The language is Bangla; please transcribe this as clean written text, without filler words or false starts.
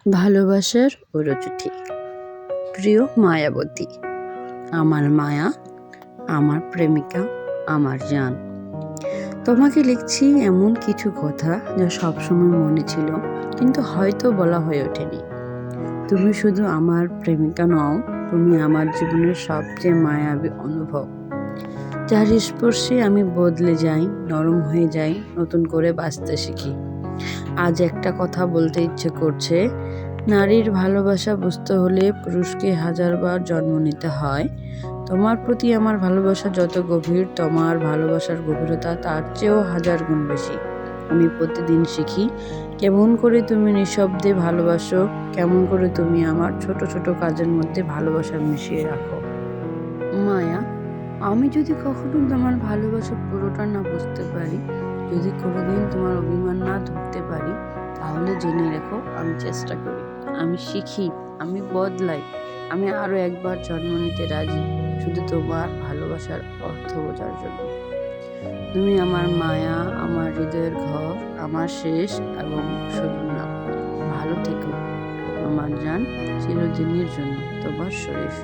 ভালোবাসার চিঠি। প্রিয় মায়াবতী, আমার মায়া, আমার প্রেমিকা, আমার জান, তোমাকে লিখছি এমন কিছু কথা যা সবসময় মনে ছিল, কিন্তু হয়তো বলা হয়ে ওঠেনি। তুমি শুধু আমার প্রেমিকা নও, তুমি আমার জীবনের সবচেয়ে মায়াবী অনুভব, যার স্পর্শে আমি বদলে যাই, নরম হয়ে যাই, নতুন করে বাঁচতে শিখি। আজ একটা কথা বলতে ইচ্ছে করছে। নারীর ভালোবাসা বুঝতে হলে পুরুষকে 1000 বার জন্ম নিতে হয়। তোমার প্রতি আমার ভালোবাসা যত গভীর, তোমার ভালোবাসার গভীরতা তার চেয়েও 1000 গুণ বেশি। আমি প্রতিদিন শিখি কেমন করে তুমি নিঃশব্দে ভালোবাসো, কেমন করে তুমি আমার ছোট ছোট কাজের মধ্যে ভালোবাসা মিশিয়ে রাখো। মায়া, আমি যদি কখনো তোমার ভালোবাসা পুরোটা না বুঝতে পারি, যদি কোনোদিন তোমার অভিমান না ধরতে পারি, তাহলে জেনে রেখো আমি চেষ্টা করি, আমি শিখি, আমি বদলাই, আমি আরো একবার জন্ম নিতে রাজি, শুধু তোমার ভালোবাসার অর্থ বোঝার জন্য। তুমি আমার মায়া, আমার হৃদয়ের ঘর, আমার শেষ এবং শুরুর নাম। ভালো থেকো আমার জান, চিরদিনের জন্য তোমার শরীফ।